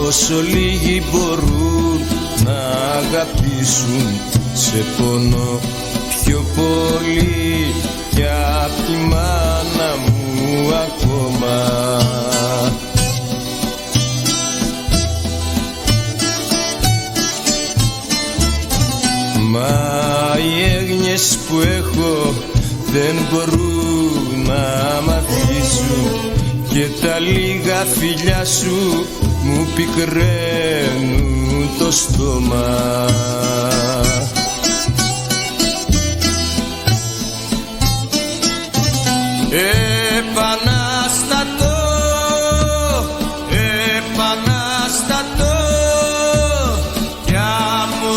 Όσο λίγοι μπορούν να αγαπήσουν, σε πονώ πιο πολύ κι απ' τη μάνα μου ακόμα. Μα οι έγνοιες που έχω δεν μπορούν να μ' αφήσουν και τα λίγα φιλιά σου μου πικραίνουν το στόμα. Επανάστατο, επανάστατο, κι από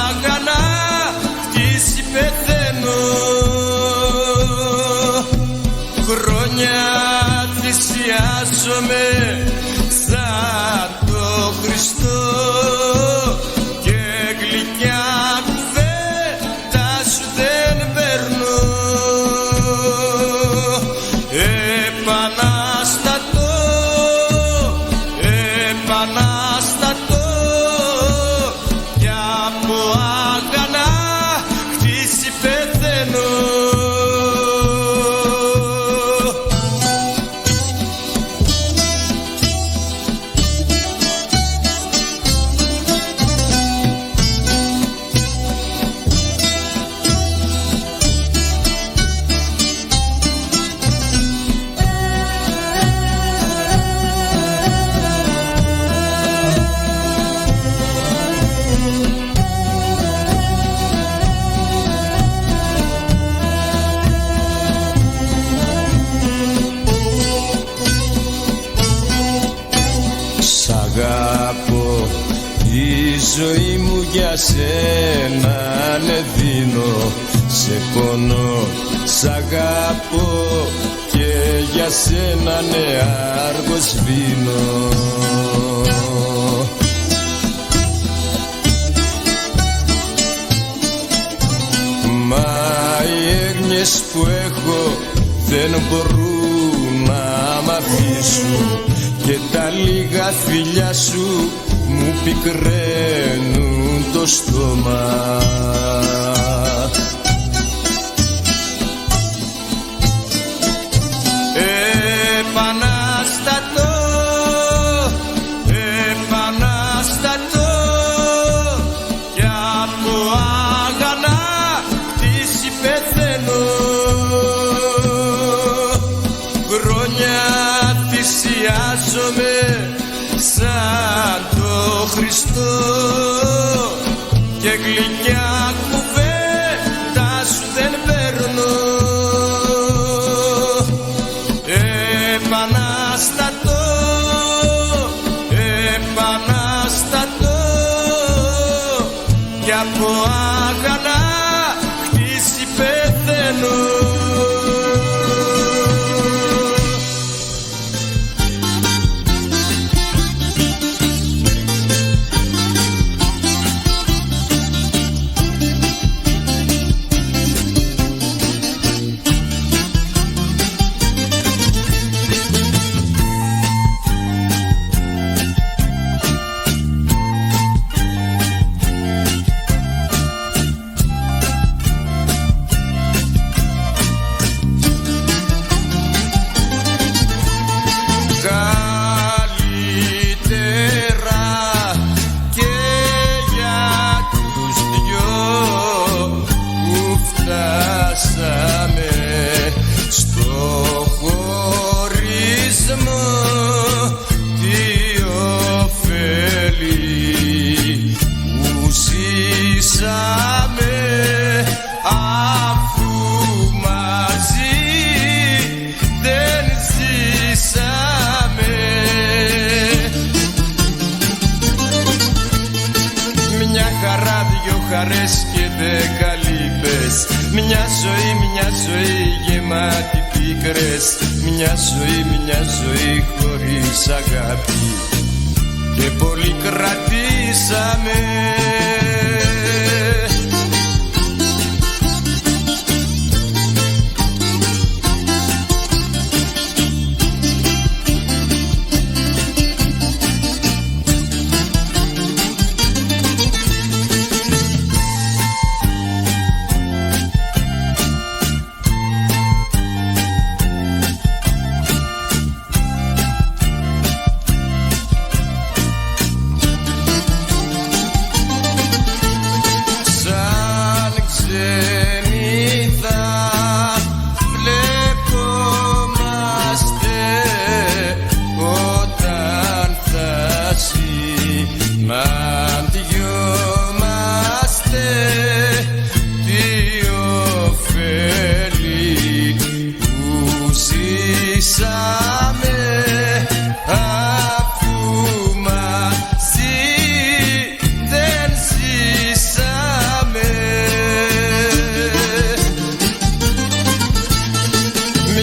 άγανα χτίσει πεθαίνω. Χρόνια θυσιάζομαι σαν το Χριστό και γλυκιά κουβέντα σου δεν παίρνω. Επανάστατο, επανάστατο, κι από άγανα χτίσει πεθαίνω. Σ' αγαπώ, η ζωή μου για σένα ναι δίνω. Σε πονώ, σ' αγαπώ και για σένα ναι άργο σβήνω. Μα οι έγνοιες που έχω δεν μπορούν να μ' αφήσουν και τα λίγα φιλιά σου μου πικραίνουν το στόμα. Επανάστατο, επανάστατο, κι από άγανα χτίσει πεθαίνω. Χρόνια θυσιάζομαι σαν το Χριστό και γλυκιά κουβέντα σου δεν παίρνω. Επανάστατο, επανάστατο, κι από άγανα χτίσει πεθαίνω. χαρές και 10 λύπες. Μια ζωή γεμάτη πίκρες. Μια ζωή χωρίς αγάπη. Και πολύ κρατήσαμε.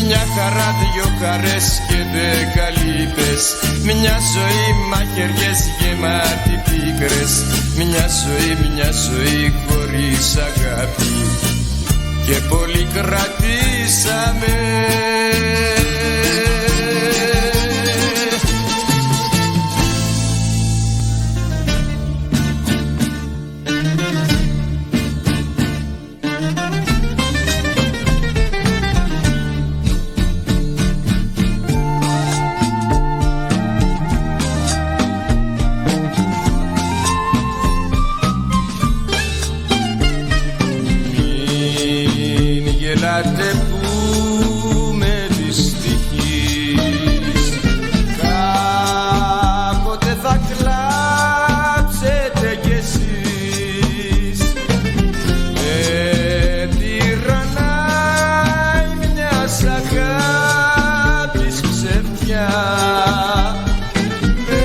Μια χαρά, δυο χαρές και 10 λύπες. Μια ζωή, μαχαιριές γεμάτη πίκρες. Μια ζωή χωρίς αγάπη. Και πολύ κρατήσαμε. Γελάτε που με δυστυχείς, κάποτε θα κλάψετε κι εσείς. Με τυραννάει μιας αγάπης ψευδιά, με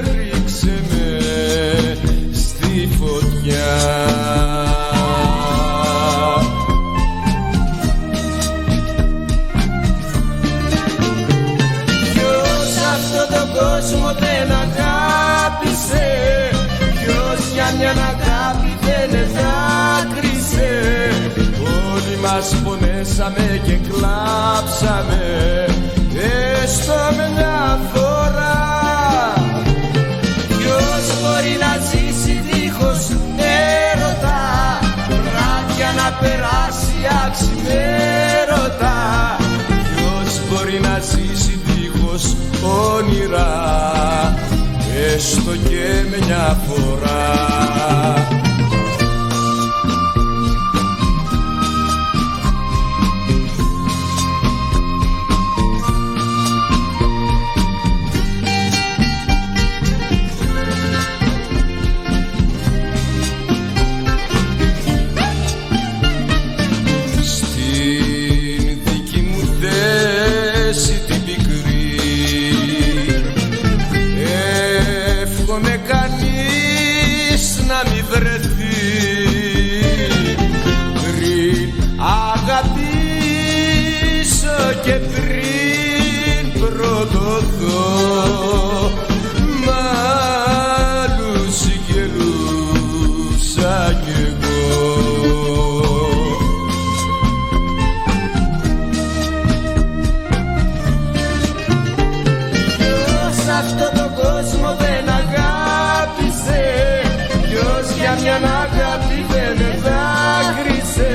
ρίξε με στη φωτιά. Δεν αγάπησε, ποιος για μια αγάπη δεν δάκρυσε. Όλοι μας πονέσαμε και κλάψαμε, έστω μια φορά. Ποιος μπορεί να ζήσει δίχως έρωτα, βράδια να περάσει αξιμέρωτα. Ποιος μπορεί να ζήσει δίχως όνειρα, έστω και μια φορά. Στην δική μου θέση την πικρή, εύχομαι κανείς να μη βρεθεί πριν αγαπήσω και πριν προδοθώ. Μ' άλλους γελούσα κι εγώ. Αυτό το κόσμο δεν αγάπησε, ποιος για μια αγάπη δεν δάκρυσε.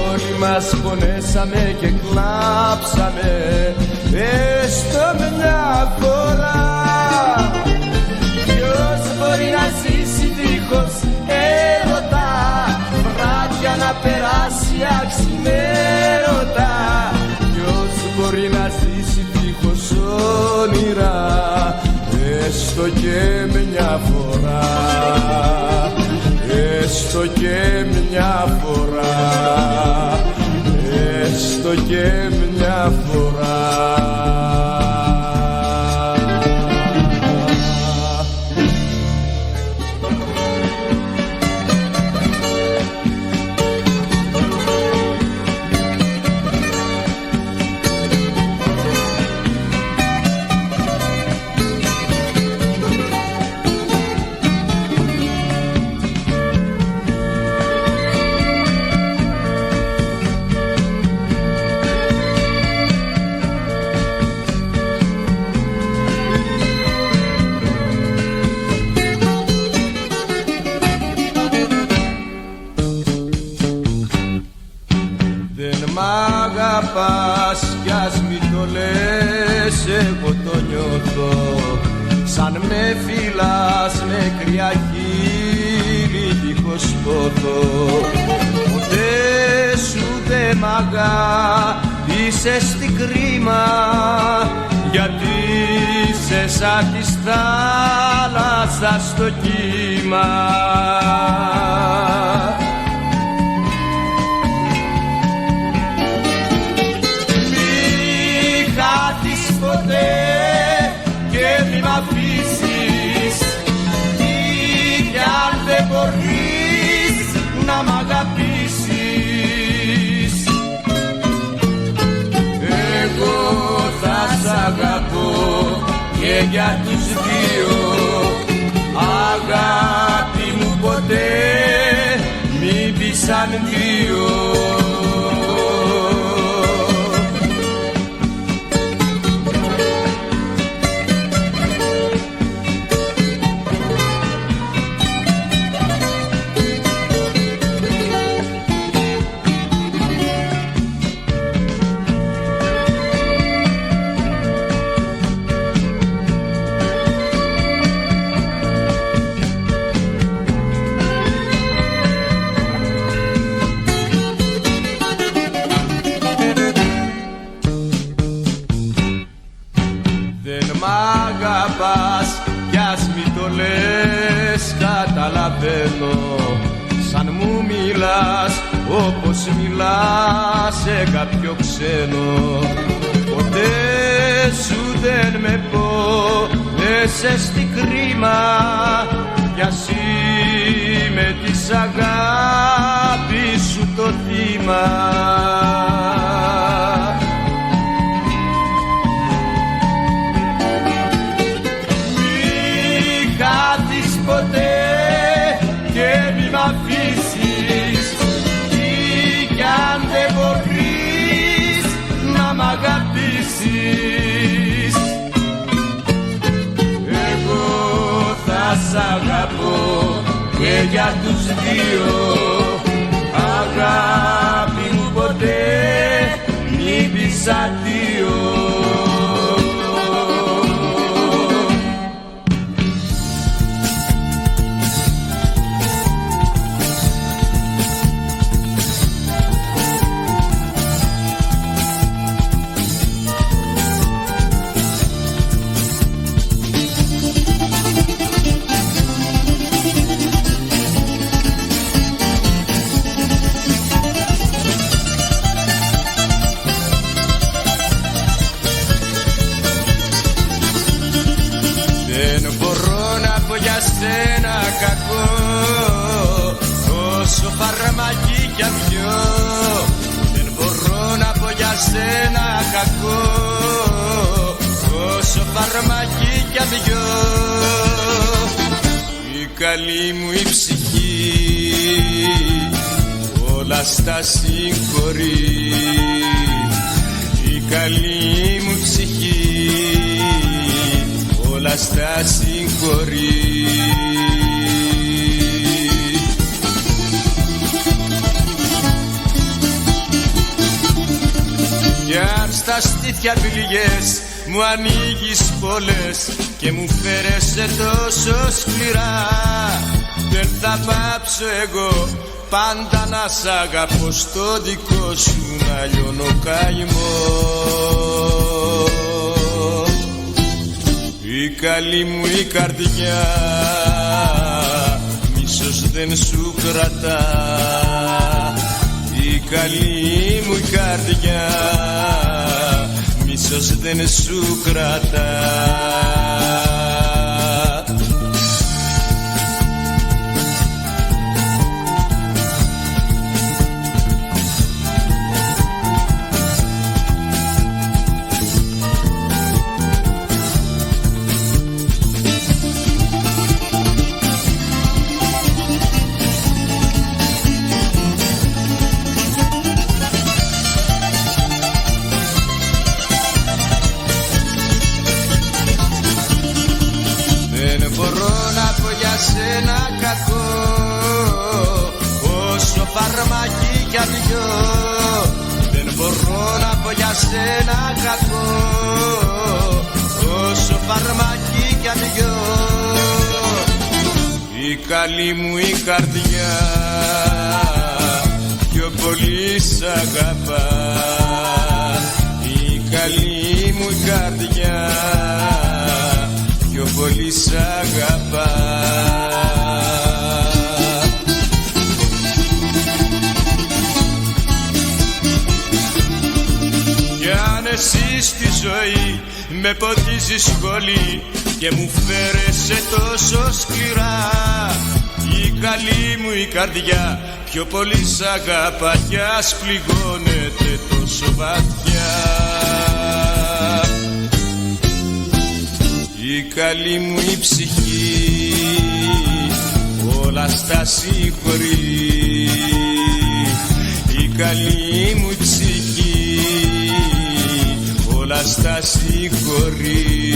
Όλοι μας πονέσαμε και κλάψαμε, έστω μια φορά. Ποιος μπορεί να ζήσει δίχως έρωτα, βράδια να περάσει αξιμέρωτα. Ποιος μπορεί να ζήσει δίχως όνειρα, έστω και μια φορά, έστω και μια φορά, έστω και μια φορά. αγαπάς κι ας μη το λες, εγώ το νιώθω. Σαν με φυλάς με κρύα χείλη δίχως πόθο. Ποτέ σου δε μ' αγάπησες στην κρίμα, γιατί είσαι σαν της θάλασσας στο κύμα. Και μη μ' αφήσεις, κι αν δεν μπορείς να μ' αγαπήσεις. και για τους δύο. Αγάπη μου ποτέ μην πεις αντίο. Κι ας μη το λες καταλαβαίνω, σαν μου μιλάς όπως μιλάς σε κάποιο ξένο. Ποτέ σου δεν με πόνεσες στη κρίμα, κι ας είμαι της αγάπης σου το θύμα. Ποτέ και μη μ' αφήσεις, ή κι αν δεν μπορείς να μ' αγαπήσεις. Εγώ θα σ' αγαπώ και για τους δύο. Αγάπη μου ποτέ μη πεις αντίο. Σένα κακό, όσο φαρμακή κι αν πιω. Δεν μπορώ να πω για σένα κακό, όσο φαρμακή κι αν πιω. Η καλή μου η ψυχή όλα στα συγχωρεί. Η καλή μου ψυχή όλα στα συγχωρεί. Κι αν στα στήθια πληγές μου ανοίγεις πολλές και μου φέρεσαι τόσο σκληρά, δεν θα πάψω εγώ πάντα να σ' αγαπώ, στο δικό σου να λιώνω καημό. Η καλή μου η καρδιά μίσος δεν σου κρατά. Η καλή μου η καρδιά μίσος δεν σου κρατά. Σένα κακό, όσο φαρμακή κι αν πιω. Δεν μπορώ να πω για σένα κακό, όσο φαρμακή κι αν πιω. Η καλή μου η καρδιά πιο πολύ σ' αγαπά. Η καλή μου η καρδιά πιο πολύ σ' αγαπά. Κι αν εσύ στη ζωή με ποτίζεις πολύ και μου φέρεσαι τόσο σκληρά, η καλή μου η καρδιά πιο πολύ σ' αγαπά κι ας πληγώνεται τόσο βαθιά. η καλή μου η ψυχή όλα στα συγχωρεί, η καλή μου η ψυχή όλα στα συγχωρεί.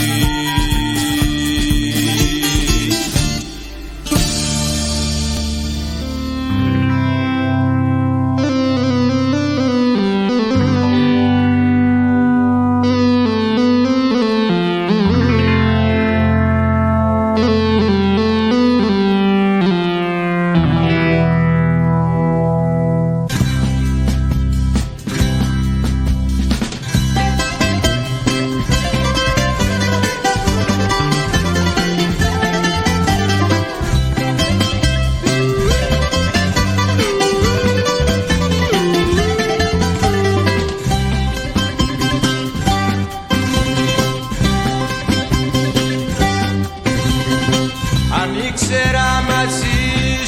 Ήξερα μαζί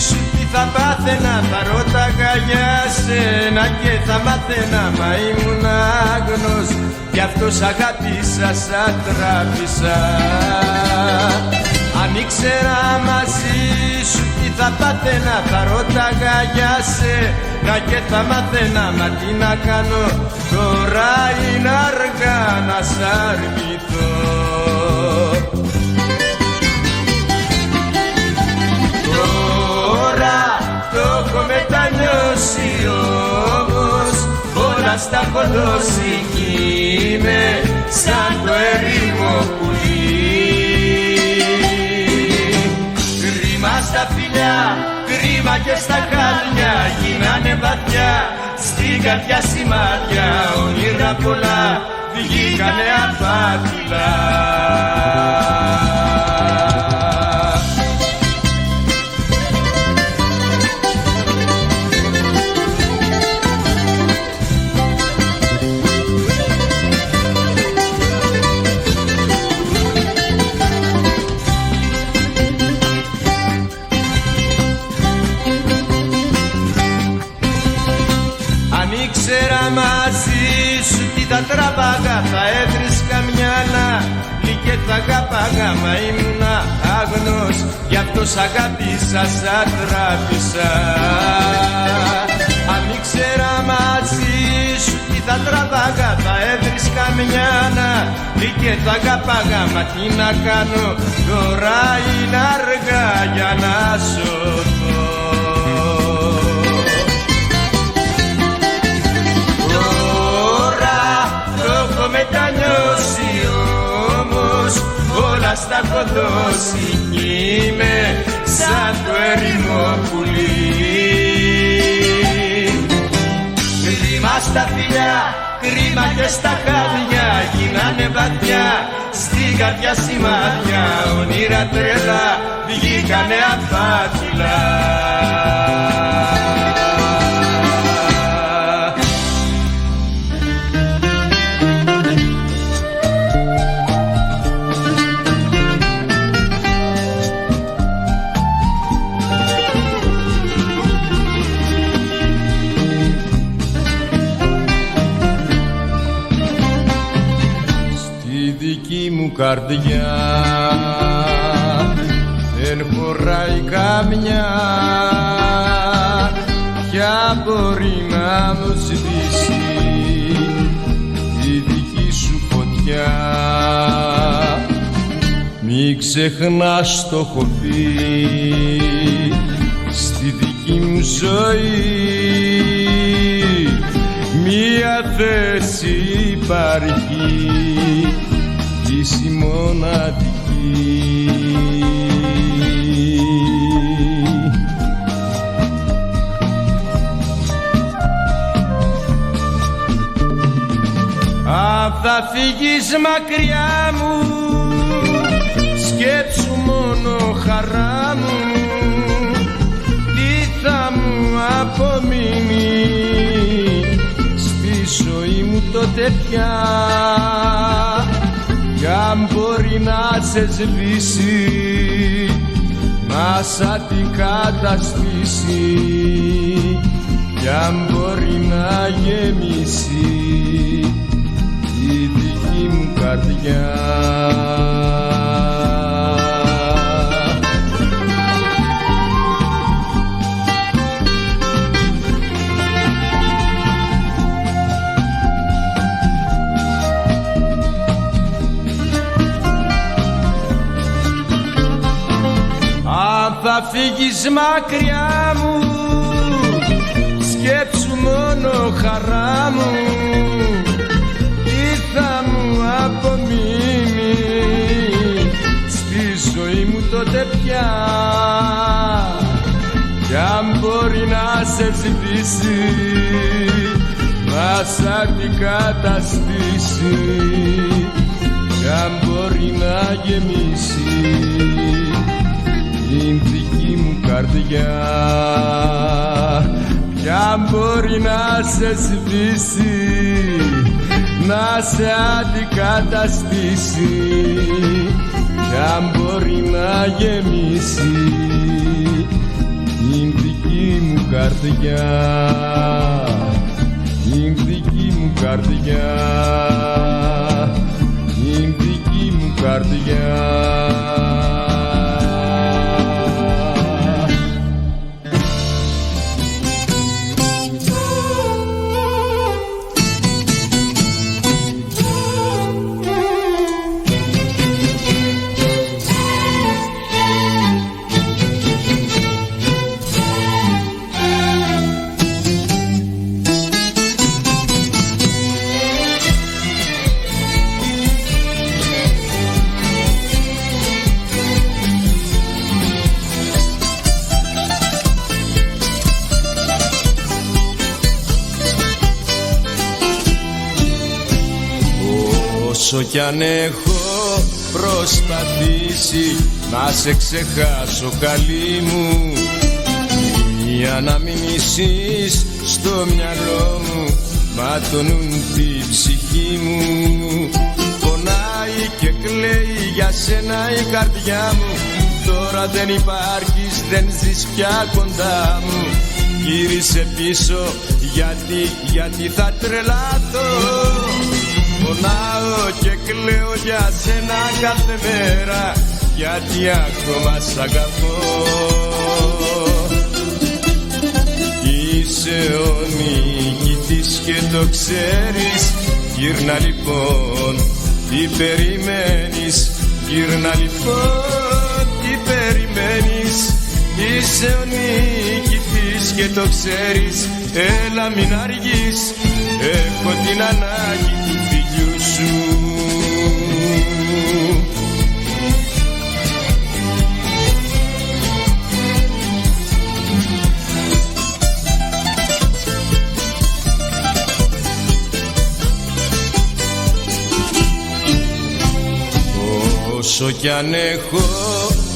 σου τι θα πάθαινα, θα ρώταγα για σένα και θα μάθαινα, μα ήμουν άγνος, γι' αυτό σ' αγάπησα, σ' ατράπησα. Αν ήξερα μαζί σου τι θα πάθαινα, θα ρώταγα για σένα και θα μάθαινα, μα τι να κάνω, τώρα είναι αργά να σ' αρνηθώ. Το έχω μετανιώσει όμως, όλα στα έχω δώσει κι είμαι σαν το ερήμο πουλί. Κρίμα στα φιλιά, κρίμα και στα χάδια, γίνανε βαθιά στην καρδιά σημάδια, όνειρα πολλά βγήκανε απάτηλα. Ήξερα μαζί σου τι θα τραβάγα, θα έβρισκα μια άλλη και θα αγάπαγα, μα ήμουνα άγνος, γι' αυτό σ' αγάπησα, σ' ατράπησα. Αν ήξερα μαζί σου τι θα τραβάγα, θα έβρισκα μια άλλη και θα αγάπαγα, μα τι να κάνω, τώρα είναι αργά για να σωθώ. Μετανιώσει όμως, όλα στα έχω δώσει κι είμαι σαν το ερήμο πουλί. Κρίμα στα φιλιά, κρίμα και στα χάδια, γίνανε βαθιά στην καρδιά σημάδια, όνειρα τρελά βγήκανε απάτηλα. Δική μου καρδιά δεν χωράει καμιά, ποια μπορεί να μου σβήσει τη δική σου φωτιά. Μη ξεχνάς, το έχω πει, στη δική μου ζωή μία θέση υπάρχει, η μοναδική. Αν θα φύγεις μακριά μου, σκέψου μόνο χαρά μου, τι θα μου απομείνει στη ζωή μου τότε πια. Κι αν μπορεί να σε σβήσει, να σ' αντικαταστήσει, κι αν μπορεί να γεμίσει η δική μου καρδιά. φύγεις μακριά μου, σκέψου μόνο χαρά μου, τι θα μου απομείνει στη ζωή μου τότε πια. Κι αν μπορεί να σε σβήσει, να σ' αντικαταστήσει, κι αν μπορεί να γεμίσει την δική μου καρδιά, κι αν μπορεί να σε σβήσει, να σε αντικαταστήσει, κι αν μπορεί να γεμίσει την δική μου καρδιά, την δική μου καρδιά, την δική μου καρδιά. Όσο κι αν έχω προσπαθήσει να σε ξεχάσω καλή μου, για να μην μισείς στο μυαλό μου, ματώνουν τη ψυχή μου. Πονάει και κλαίει για σένα η καρδιά μου, τώρα δεν υπάρχεις, δεν ζεις πια κοντά μου. Γύρισε πίσω γιατί θα τρελαθώ. Πονάω και κλαίω για σένα κάθε μέρα, γιατί ακόμα σ' αγαπώ. Είσαι ο νικητής και το ξέρεις, γύρνα λοιπόν, τι περιμένεις, γύρνα λοιπόν, τι περιμένεις. Είσαι ο νικητής και το ξέρεις, έλα μην αργείς, έχω την ανάγκη του φιλιού σου. Όσο κι αν έχω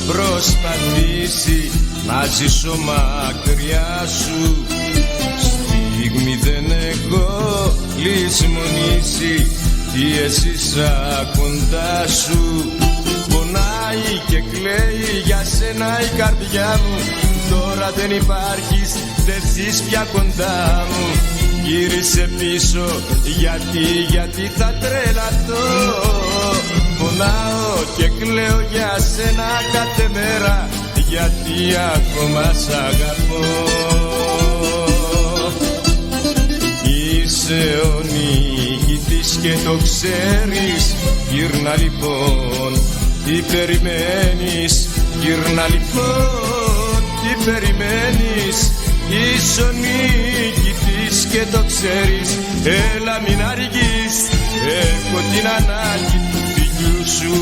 προσπαθήσει να ζήσω μακριά σου, στιγμή δεν έχω λησμονήσει τι έζησα κοντά σου. Πονάει και κλαίει για σένα η καρδιά μου, τώρα δεν υπάρχεις, δεν ζεις πια κοντά μου. Γύρισε πίσω γιατί θα τρελαθώ. Πονάω και κλαίω για σένα κάθε μέρα, γιατί ακόμα σ' αγαπώ. Είσαι ο νικητής και το ξέρεις, γύρνα λοιπόν, τι περιμένεις, γύρνα λοιπόν, τι περιμένεις. Είσαι ο νικητής και το ξέρεις, έλα μην αργείς, έχω την ανάγκη του φιλιού σου.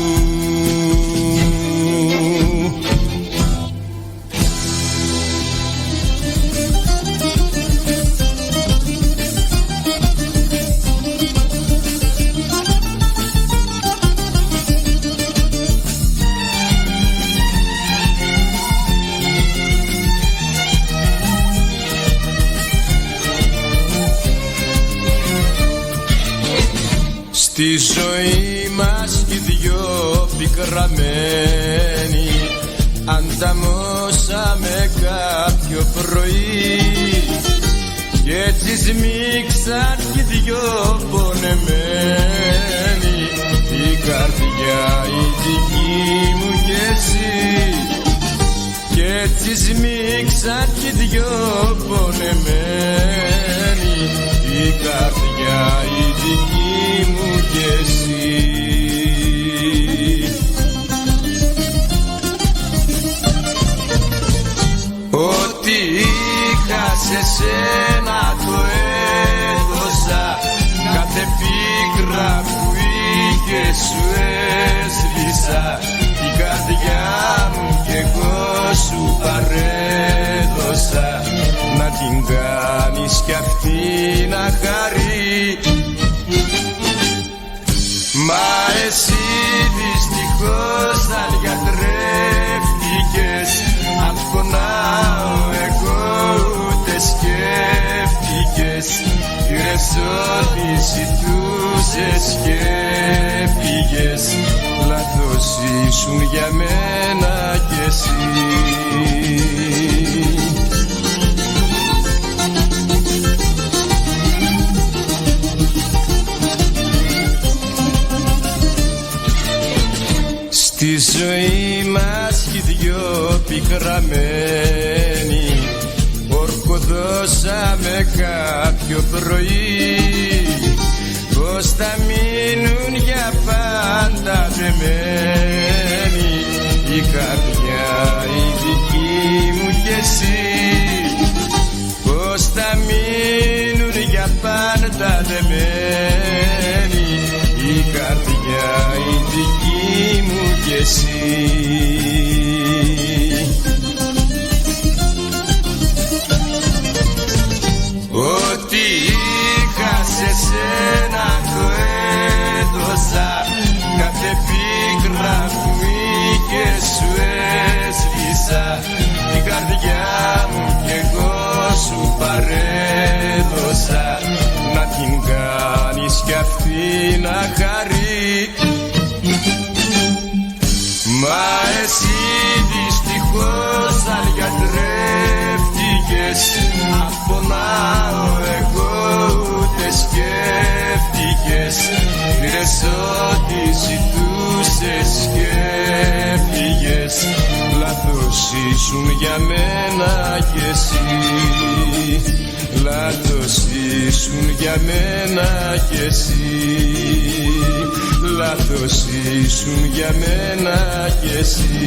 Στη ζωή μας κι δυο πικραμένοι, ανταμώσαμε κάποιο πρωί, κι έτσι σμίξαν κι δυο πονεμένοι, η καρδιά η δική μου κι εσύ. Κι έτσι σμίξαν κι δυο πονεμένοι, η καρδιά η δική μου κι εσύ. σου έσβησα την καρδιά μου κι εγώ σου παρέδωσα να την κάνεις κι αυτή να χαρεί. Μα εσύ δυστυχώς αν γιατρεύτηκες, αν πονάω εγώ ούτε σκέφτηκες, πήρες ό,τι ζητούσες και έφυγες. Λάθος ήσουν για μένα κι εσύ. Στη ζωή μας κι δυο πικραμένοι ορκοδώσαμε κάποιο πρωί. Πώς θα μείνουν για πάντα δεμένοι η καρδιά η δική μου κι εσύ. Πώς θα μείνουν για πάντα δεμένοι η καρδιά η δική μου κι εσύ. Ό,τι είχα σε σένα το έδωσα, κάθε πίκρα που είχε σου έσβησα την καρδιά μου κι εγώ σου παρέδωσα να την κάνεις κι αυτή να χαρεί. Μα εσύ δυστυχώς αν γιατρεύτηκες, αν πονάω εγώ ούτε σκέφτηκες, πήρες ό,τι ζητούσες και έφυγες. Λάθος ήσουν για μένα κι εσύ. Λάθος ήσουν για μένα κι εσύ. Λάθος ήσουν για μένα κι εσύ.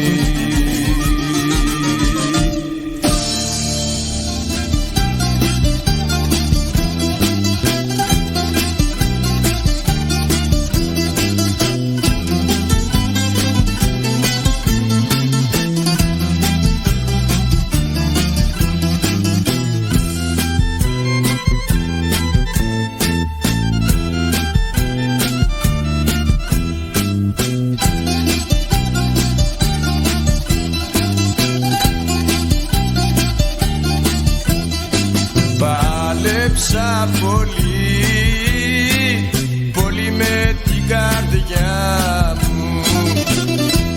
Πάλεψα πολύ, πολύ με την καρδιά μου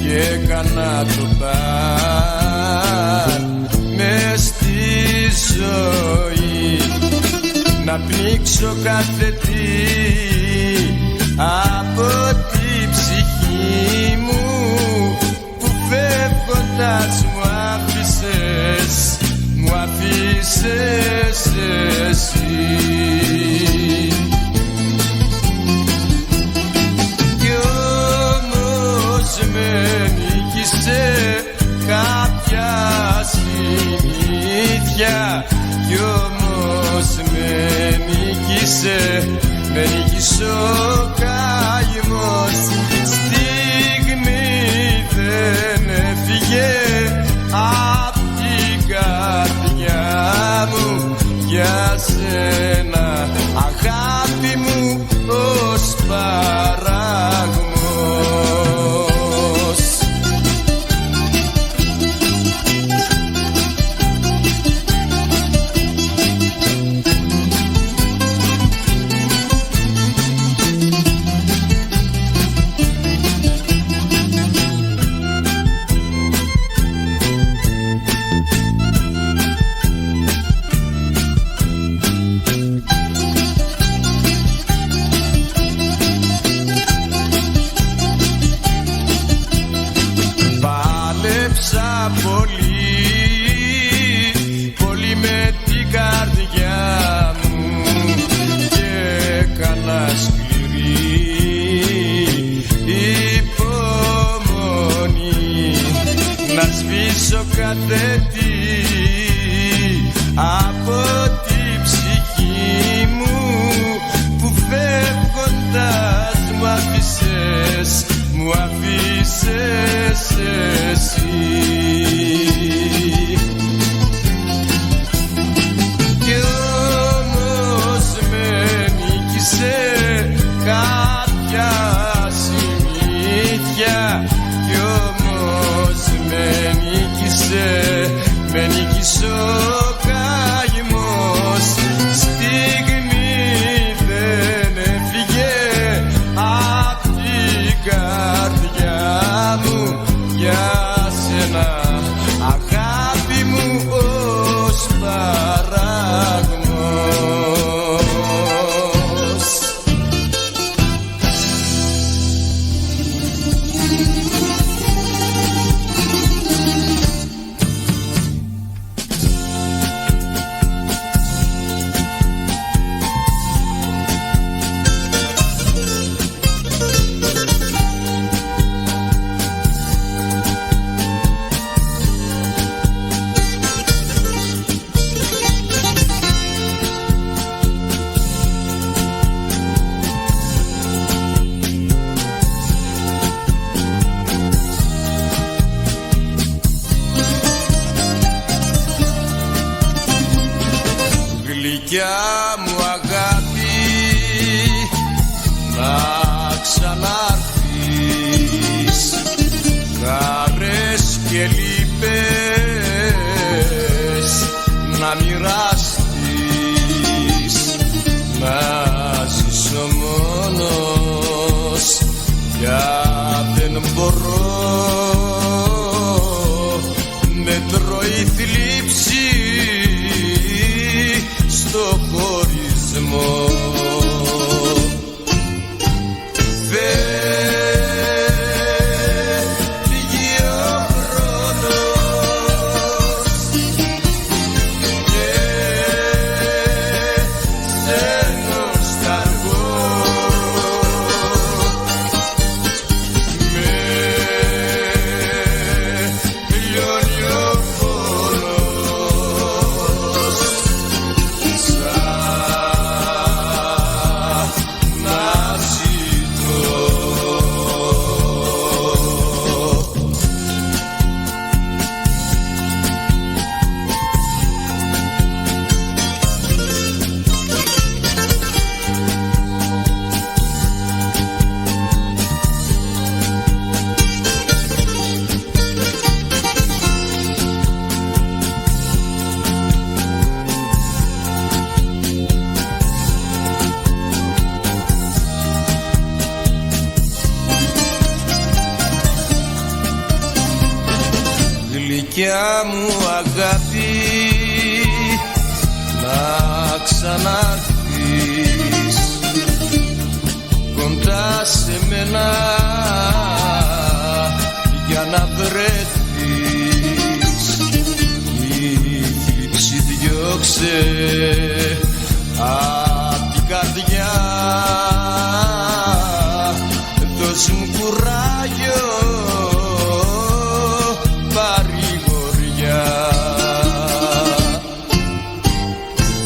και έκανα το παν μες στη ζωή, να πνίξω κάθε τι από την ψυχή μου που φεύγοντας μου άφησες, μου αφήσες εσύ. Κι όμως με νίκησε κάποια συνήθεια, κι όμως με νίκησε ο καημός. Στιγμή δεν έφυγε απ' την καρδιά μου για σένα, αγάπη μου ως παράγμος. Πάλεψα πολύ, πολύ με την καρδιά μου και έκανα σκληρή υπομονή να σβήσω κάθε τι από την ψυχή μου που φεύγοντας μου άφησες δικιά μου αγάπη να ξαναρθείς κοντά σε μένα για να βρεθείς. Η θλίψη διώξε απ' την καρδιά, δώσ' μου κουράγιο παρηγοριά.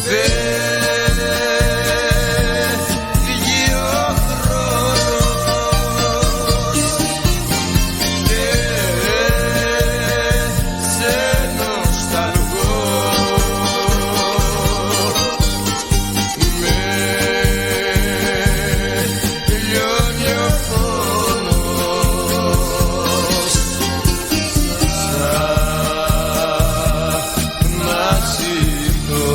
Φεύγει ο χρόνος και σε νοσταλγώ, με λιώνει ο πόνος σαν να ζητώ.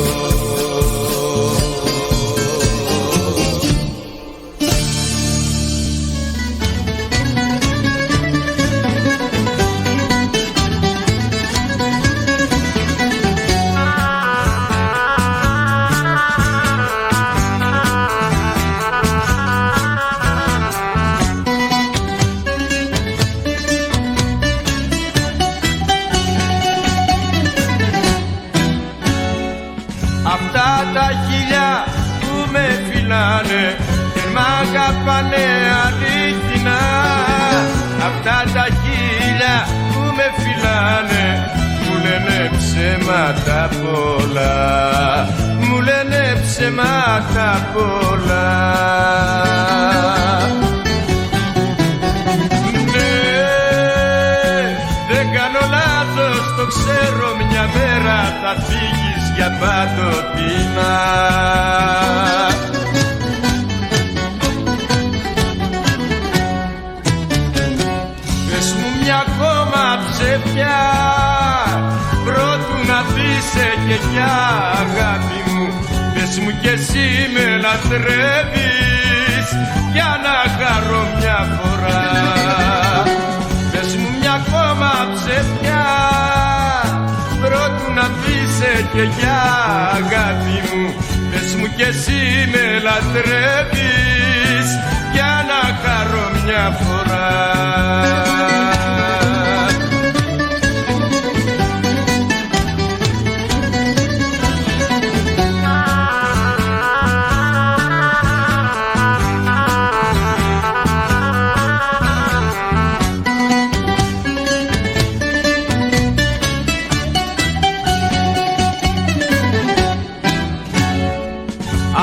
Αυτά τα χείλια που με φυλάνε δεν μ' αγαπάνε αλήθινα. Αυτά τα χείλια που με φυλάνε μου λένε ψέματα πολλά, μου λένε ψέματα πολλά. Ναι, δεν κάνω λάθος, το ξέρω, μια μέρα θα φύγεις για παντοτινά. Πες μου μια ακόμα ψεύδια πρότου να πείσαι και για αγάπη μου. Πες μου κι εσύ με λατρεύεις για να χαρώ μια φορά. Πες μου μια ακόμα ψεύδια πρότου να πείσαι και για αγάπη μου. Πες μου κι εσύ με λατρεύεις για να χαρώ μια φορά.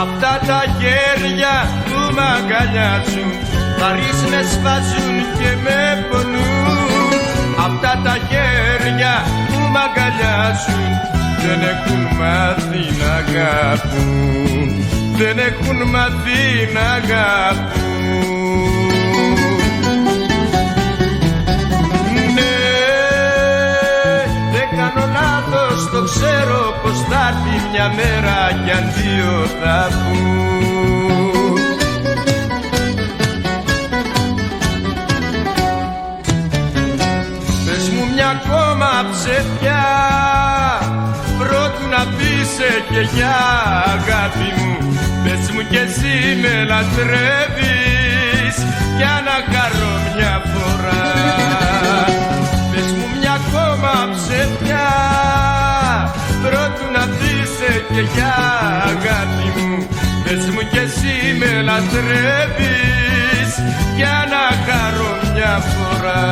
Αυτά τα χέρια που μ' αγκαλιάζουν βαρύς με σφάζουν και με πονούν. Αυτά τα χέρια που μ' αγκαλιάζουν δεν έχουν μάθει να αγαπούν, δεν έχουν μάθει να αγαπούν. Ναι, δεν κάνω λάθος, το ξέρω πως θα έρθει μια μέρα κι αν δύο θα πουν. Πες μου μια ακόμα ψεύδια πρότου να πείσαι και για αγάπη μου. Πες μου κι εσύ με λατρεύεις για να χαρώ μια φορά. Πες μου μια ακόμα ψεύδια πρότου να πείσαι και για αγάπη μου. Πες μου κι εσύ με λατρεύεις για να χαρώ μια φορά.